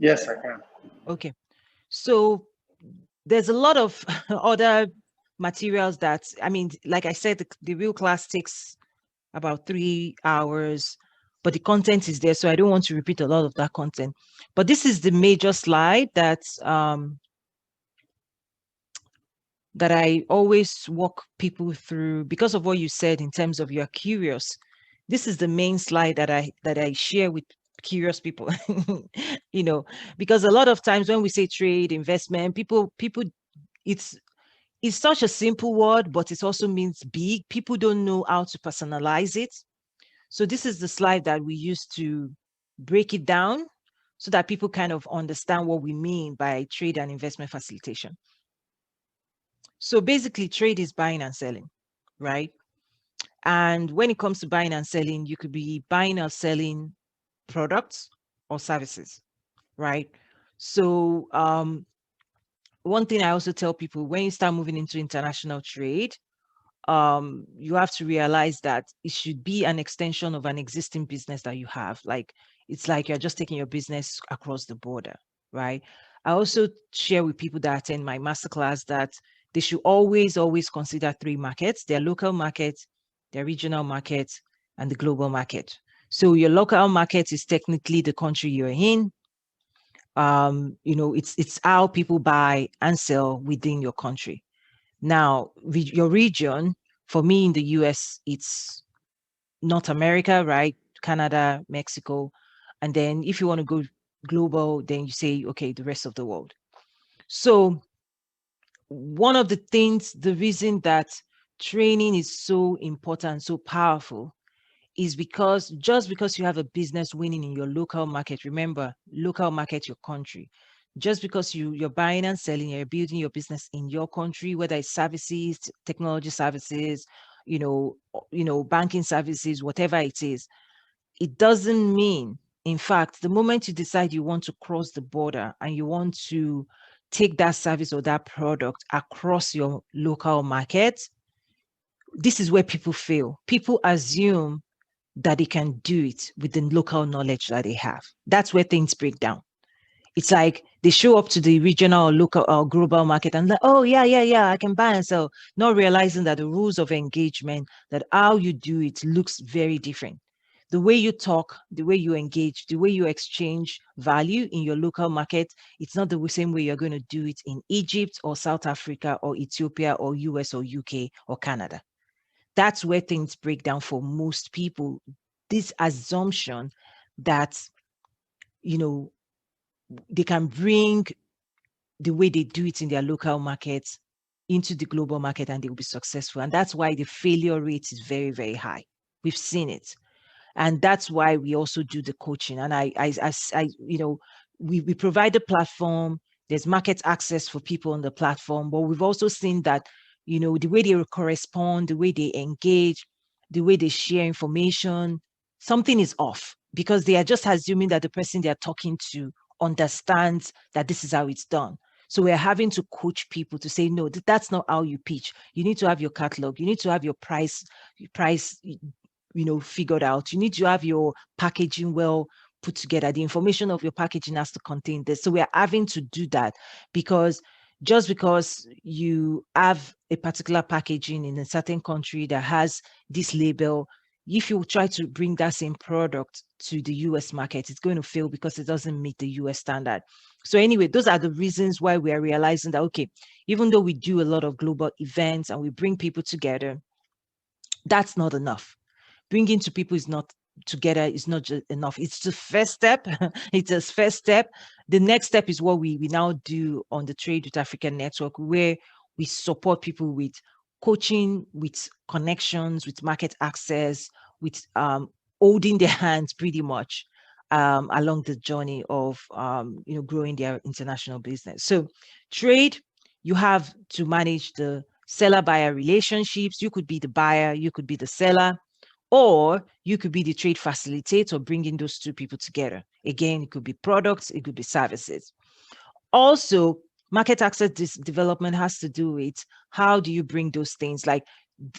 Yes, I can. Okay. So there's a lot of other materials that, I mean, like I said, the real class takes about 3 hours, but the content is there. So I don't want to repeat a lot of that content. But this is the major slide that I always walk people through because of what you said in terms of you're curious. This is the main slide that I share with curious people. you know, because a lot of times when we say trade, investment, people it's it's such a simple word, but it also means big. People don't know how to personalize it. So this is the slide that we use to break it down so that people kind of understand what we mean by trade and investment facilitation. So basically, trade is buying and selling, right? And when it comes to buying and selling, you could be buying or selling products or services, right? So one thing I also tell people when you start moving into international trade, you have to realize that it should be an extension of an existing business that you have. Like it's like you're just taking your business across the border, right? I also share with people that attend my masterclass that they should always consider three markets: their local market, their regional market, and the global market. So your local market is technically the country you're in. It's how people buy and sell within your country. Now, your region, for me in the US, it's North America, right? Canada, Mexico. And then if you want to go global, then you say, okay, the rest of the world. So, one of the things, the reason that training is so important, so powerful, is because just because you have a business winning in your local market, remember, local market, your country. Just because you're buying and selling, you're building your business in your country, whether it's services, technology services, banking services, whatever it is, it doesn't mean, in fact, the moment you decide you want to cross the border and you want to take that service or that product across your local market, this is where people fail. People assume that they can do it with the local knowledge that they have. That's where things break down. It's like they show up to the regional or local or global market and like, oh yeah, I can buy and sell, not realizing that the rules of engagement, that how you do it looks very different. The way you talk, the way you engage, the way you exchange value in your local market, it's not the same way you're going to do it in Egypt or South Africa or Ethiopia or US or UK or Canada. That's where things break down for most people. This assumption that, you know, they can bring the way they do it in their local markets into the global market and they'll be successful. And that's why the failure rate is very, very high. We've seen it. And that's why we also do the coaching. And we provide the platform. There's market access for people on the platform, but we've also seen that, the way they correspond, the way they engage, the way they share information, something is off because they are just assuming that the person they're talking to understands that this is how it's done. So we're having to coach people to say, no, that's not how you pitch. You need to have your catalog. You need to have your price, figured out. You need to have your packaging well put together. The information of your packaging has to contain this. So we are having to do that because just because you have a particular packaging in a certain country that has this label, if you try to bring that same product to the US market, it's going to fail because it doesn't meet the US standard. So anyway, those are the reasons why we are realizing that, okay, even though we do a lot of global events and we bring people together, that's not enough. Bringing to people is not together is not just enough. It's the first step. It's a first step. The next step is what we now do on the Trade with Africa Network, where we support people with coaching, with connections, with market access, with holding their hands pretty much along the journey of growing their international business. So trade, you have to manage the seller-buyer relationships. You could be the buyer, you could be the seller, or you could be the trade facilitator, bringing those two people together. Again, it could be products, it could be services. Also, market access development has to do with how do you bring those things like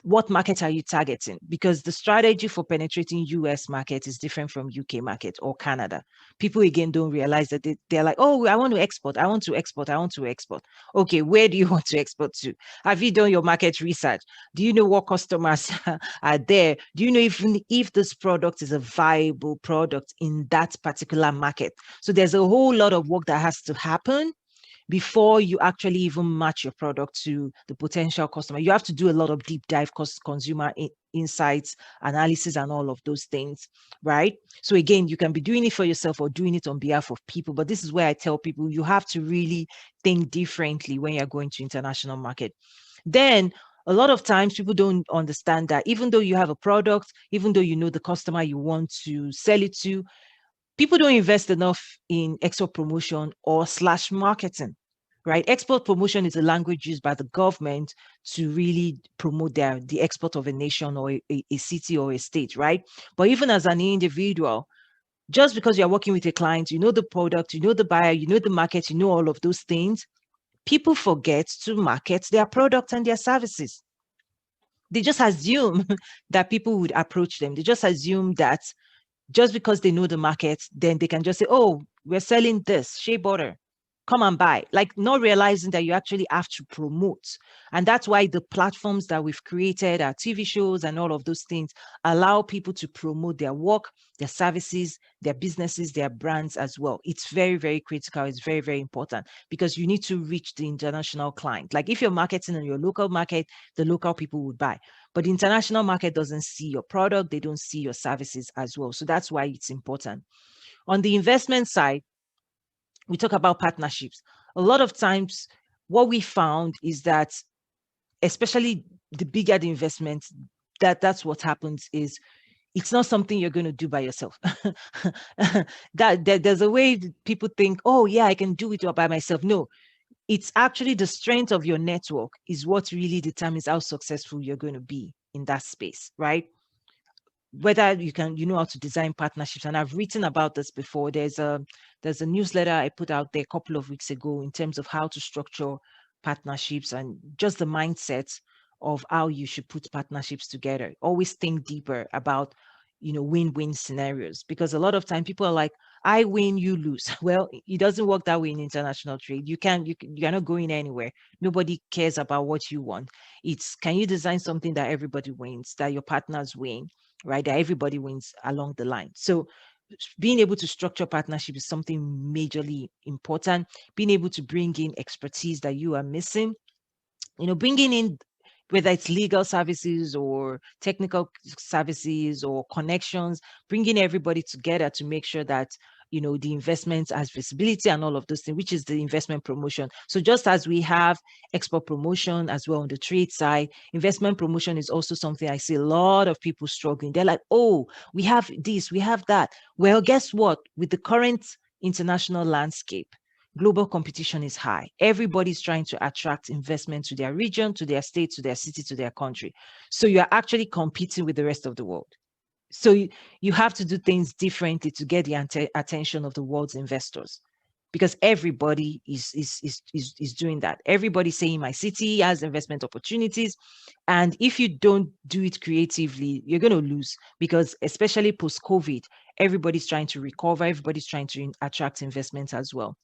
what market are you targeting? Because the strategy for penetrating US market is different from UK market or Canada. People again don't realize that they're like, oh, I want to export, I want to export, I want to export. Okay, where do you want to export to? Have you done your market research? Do you know what customers are there? Do you know if this product is a viable product in that particular market? So there's a whole lot of work that has to happen before you actually even match your product to the potential customer. You have to do a lot of deep dive consumer insights, analysis, and all of those things, right? So again, you can be doing it for yourself or doing it on behalf of people. But this is where I tell people you have to really think differently when you're going to international market. Then a lot of times people don't understand that even though you have a product, even though you know the customer you want to sell it to, people don't invest enough in export promotion or slash marketing, right? Export promotion is a language used by the government to really promote the export of a nation or a city or a state, right? But even as an individual, just because you're working with a client, you know the product, you know the buyer, you know the market, you know all of those things, people forget to market their products and their services. They just assume that people would approach them. They just assume that just because they know the market, then they can just say, oh, we're selling this shea butter. Come and buy. Like not realizing that you actually have to promote. And that's why the platforms that we've created, our TV shows and all of those things, allow people to promote their work, their services, their businesses, their brands as well. It's very, very critical. It's very, very important because you need to reach the international client. Like if you're marketing in your local market, the local people would buy. But the international market doesn't see your product, they don't see your services as well. So that's why it's important. On the investment side, we talk about partnerships. A lot of times, what we found is that, especially the bigger the investment, that's what happens is it's not something you're going to do by yourself. There's a way people think, oh yeah, I can do it all by myself. No, it's actually the strength of your network is what really determines how successful you're going to be in that space, right? Whether you know how to design partnerships, and I've written about this before. There's a newsletter I put out there a couple of weeks ago in terms of how to structure partnerships and just the mindset of how you should put partnerships together. Always think deeper about win-win scenarios, because a lot of time people are like, I win, you lose. Well, it doesn't work that way in international trade. You're not going anywhere. Nobody cares about what you want. It's, can you design something that everybody wins, that your partners win, right? That everybody wins along the line. So being able to structure partnership is something majorly important. Being able to bring in expertise that you are missing, bringing in, whether it's legal services or technical services or connections, bringing everybody together to make sure that the investment has visibility and all of those things, which is the investment promotion. So just as we have export promotion as well on the trade side, investment promotion is also something I see a lot of people struggling. They're like, oh, we have this, we have that. Well, guess what? With the current international landscape, global competition is high. Everybody's trying to attract investment to their region, to their state, to their city, to their country. So you're actually competing with the rest of the world. So you have to do things differently to get the attention of the world's investors, because everybody is doing that. Everybody's saying my city has investment opportunities. And if you don't do it creatively, you're going to lose, because especially post-COVID, everybody's trying to recover. Everybody's trying to attract investment as well.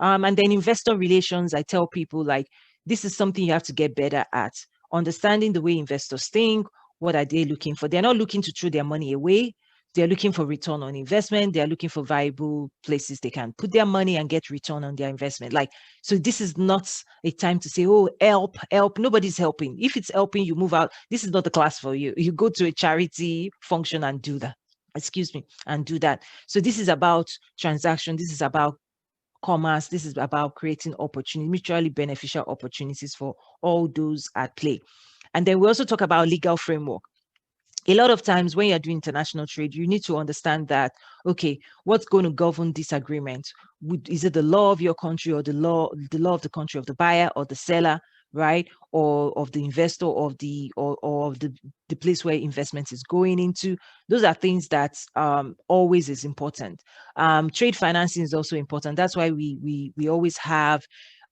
And then investor relations, I tell people, like, this is something you have to get better at. Understanding the way investors think, what are they looking for? They're not looking to throw their money away. They're looking for return on investment. They're looking for viable places they can put their money and get return on their investment. Like, so this is not a time to say, oh, help. Nobody's helping. If it's helping, you move out. This is not the class for you. You go to a charity function and do that. Excuse me, and do that. So this is about transaction. This is about commerce. This is about creating opportunity, mutually beneficial opportunities for all those at play. And then we also talk about legal framework. A lot of times when you're doing international trade, you need to understand that, okay, what's going to govern this agreement? Is it the law of your country, or the law of the country of the buyer or the seller, right? Or of the investor, or of the place where investment is going into? Those are things that always is important. Trade financing is also important. That's why we always have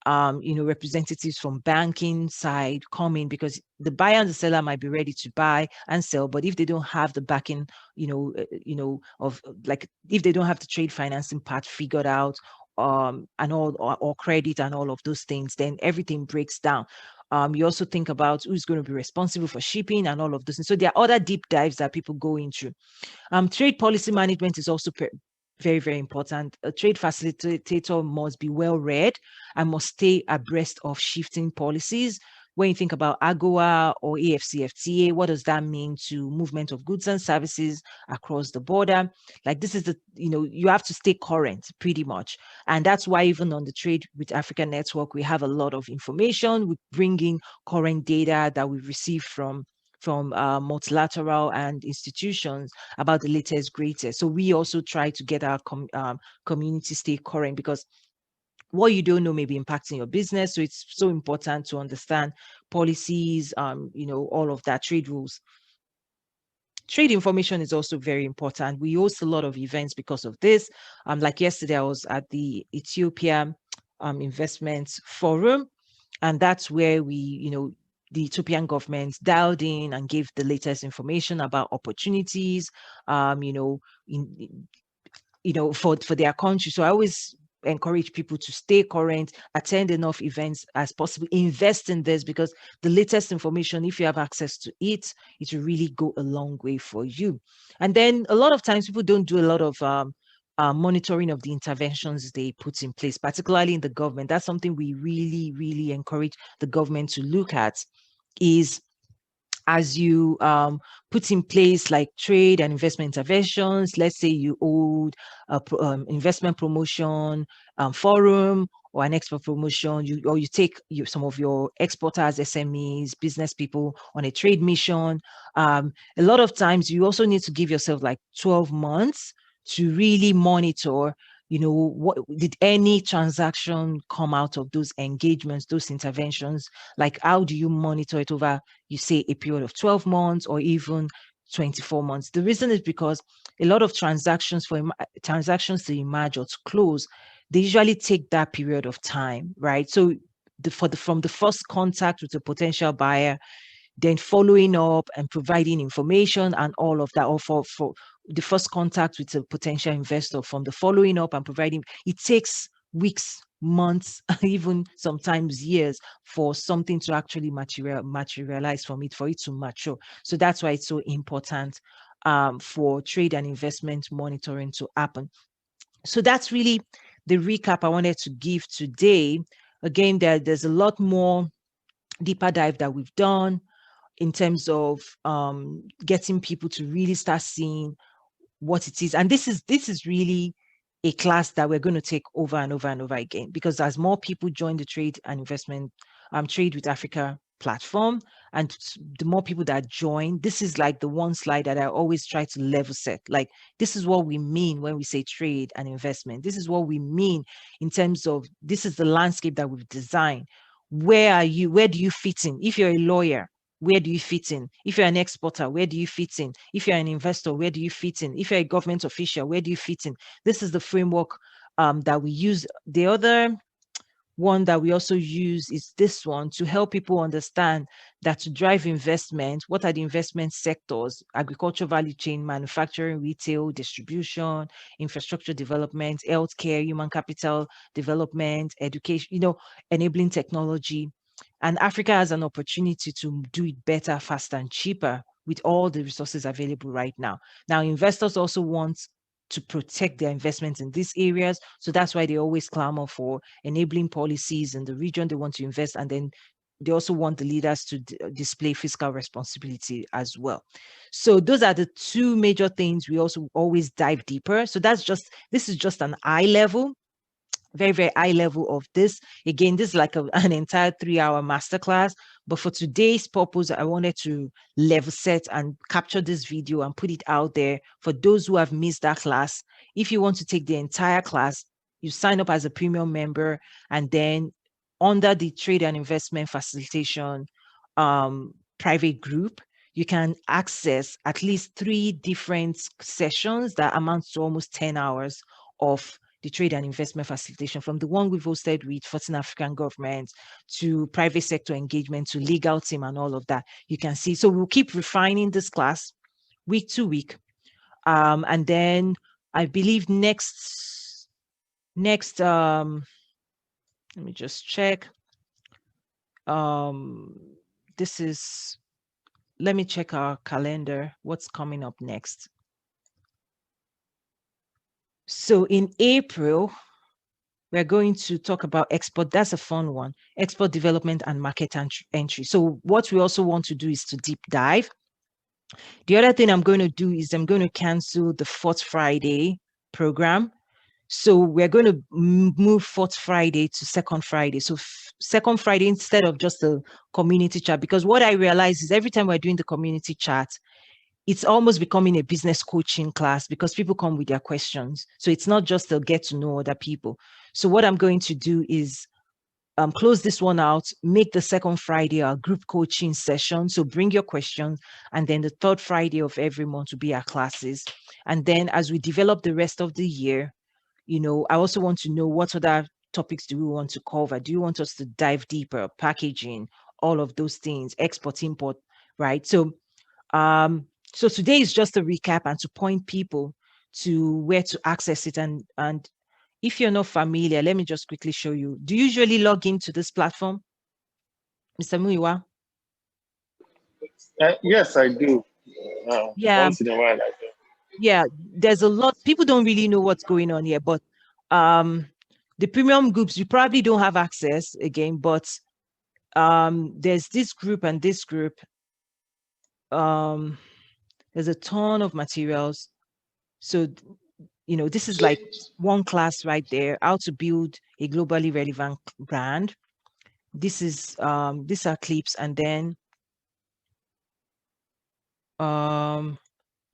representatives from banking side come in, because the buyer and the seller might be ready to buy and sell, but if they don't have the backing, of like, if they don't have the trade financing part figured out, and all, or credit and all of those things, then everything breaks down. You also think about who's going to be responsible for shipping and all of those. And so there are other deep dives that people go into. Trade policy management is also very, very important. A trade facilitator must be well read and must stay abreast of shifting policies. When you think about AGOA or AFCFTA, what does that mean to movement of goods and services across the border? Like, this is you have to stay current pretty much. And that's why even on the Trade with Africa network, we have a lot of information. We bring in current data that we receive from multilateral and institutions about the latest, greatest. So we also try to get our community stay current, because what you don't know may be impacting your business. So it's so important to understand policies, all of that, trade rules. Trade information is also very important. We host a lot of events because of this. Like yesterday, I was at the Ethiopia Investments Forum, and that's where the Ethiopian government dialed in and gave the latest information about opportunities, for their country. So I always encourage people to stay current, attend enough events as possible, invest in this, because the latest information, if you have access to it, it will really go a long way for you. And then a lot of times people don't do a lot of monitoring of the interventions they put in place, particularly in the government. That's something we really, really encourage the government to look at, is as you put in place like trade and investment interventions. Let's say you hold a investment promotion forum, or an export promotion, you take some of your exporters, SMEs, business people on a trade mission. A lot of times you also need to give yourself like 12 months to really monitor, what did any transaction come out of those engagements, those interventions. Like, how do you monitor it over, you say, a period of 12 months or even 24 months? The reason is because a lot of transactions to emerge or to close, they usually take that period of time, right? So from the first contact with a potential buyer, then following up and providing information and all of that, or for the first contact with a potential investor, from the following up and providing, it takes weeks, months, even sometimes years for something to actually materialize from it, for it to mature. So that's why it's so important for trade and investment monitoring to happen. So that's really the recap I wanted to give today. Again, there's a lot more deeper dive that we've done in terms of getting people to really start seeing what it is. And this is really a class that we're going to take over and over and over again, because as more people join the trade and investment Trade with Africa platform, and the more people that join, this is like the one slide that I always try to level set. Like, this is what we mean when we say trade and investment. This is what we mean in terms of, this is the landscape that we've designed. Where do you fit in? If you're a lawyer, where do you fit in? If you're an exporter, where do you fit in? If you're an investor, where do you fit in? If you're a government official, where do you fit in? This is the framework that we use. The other one that we also use is this one, to help people understand that to drive investment, what are the investment sectors? Agriculture value chain, manufacturing, retail, distribution, infrastructure development, healthcare, human capital development, education, enabling technology. And Africa has an opportunity to do it better, faster, and cheaper with all the resources available right now. Now, investors also want to protect their investments in these areas. So that's why they always clamor for enabling policies in the region they want to invest. And then they also want the leaders to display fiscal responsibility as well. So those are the two major things we also always dive deeper. So this is just an eye level, very, very high level of this. Again, this is like an entire 3-hour masterclass. But for today's purpose, I wanted to level set and capture this video and put it out there for those who have missed that class. If you want to take the entire class, you sign up as a premium member, and then under the trade and investment facilitation private group, you can access at least 3 different sessions that amount to almost 10 hours of the trade and investment facilitation, from the one we've hosted with 14 African governments to private sector engagement to legal team and all of that. You can see. So we'll keep refining this class week to week. And then I believe next, let me just check. This is, let me check our calendar. What's coming up next? So in April, we're going to talk about export. That's a fun one. Export development and market entry. So what we also want to do is to deep dive. The other thing I'm going to do is I'm going to cancel the Fourth Friday program. So we're going to move Fourth Friday to Second Friday. So Second Friday, instead of just a community chat, because what I realize is every time we're doing the community chat, it's almost becoming a business coaching class because people come with their questions. So it's not just to get to know other people. So what I'm going to do is close this one out, make the second Friday our group coaching session. So bring your questions. And then the third Friday of every month will be our classes. And then as we develop the rest of the year, you know, I also want to know what other topics do we want to cover? Do you want us to dive deeper? Packaging, all of those things, export, import, right? So today is just a recap and to point people to where to access it. And if you're not familiar, let me just quickly show you. Do you usually log into this platform, Mr. Muiwa? Yes, I do. Yeah. Once in a while, I do. Yeah, there's a lot. People don't really know what's going on here, but the premium groups, you probably don't have access again, but there's this group and this group. There's a ton of materials. So, you know, this is like one class right there, how to build a globally relevant brand. This is, these are clips, and then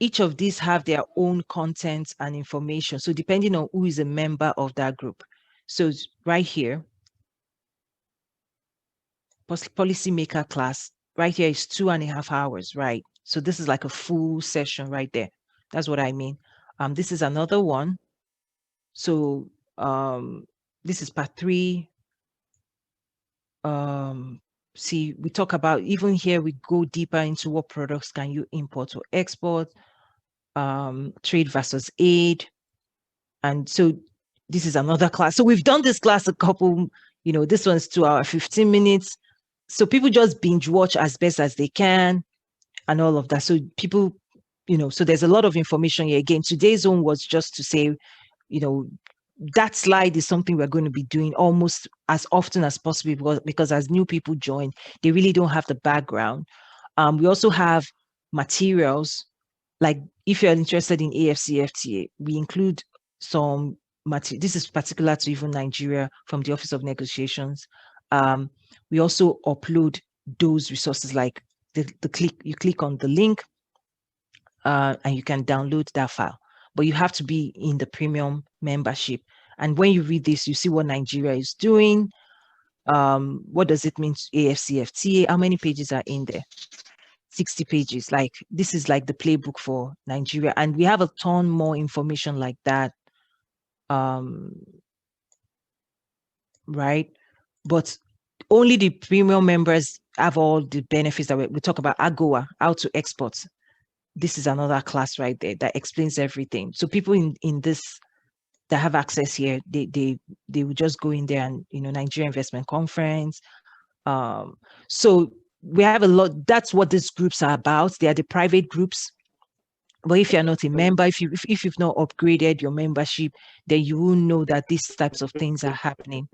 each of these have their own content and information. So depending on who is a member of that group. So right here, policymaker class, right here is 2.5 hours, right? So this is like a full session right there. That's what I mean. This is another one. So this is part 3. See, we talk about, even here, we go deeper into what products can you import or export, trade versus aid. And so this is another class. So we've done this class a couple, you know, this one's 2 hours, 15 minutes. So people just binge watch as best as they can and all of that. So people, you know, so there's a lot of information here. Again, today's one was just to say, you know, that slide is something we're going to be doing almost as often as possible because as new people join, they really don't have the background. We also have materials, like if you're interested in AFCFTA, we include some material. This is particular to even Nigeria from the Office of Negotiations. We also upload those resources, like you click on the link and you can download that file. But you have to be in the premium membership. And when you read this, you see what Nigeria is doing. What does it mean to AFCFTA? How many pages are in there? 60 pages. Like this is like the playbook for Nigeria. And we have a ton more information like that. Right? But only the premium members have all the benefits that we talk about. AGOA, how to export. This is another class right there that explains everything. So people in this that have access here, they will just go in there and, you know, Nigeria Investment Conference. So we have a lot. That's what these groups are about. They are the private groups. But if you're not a member, if you've not upgraded your membership, then you will know that these types of things are happening.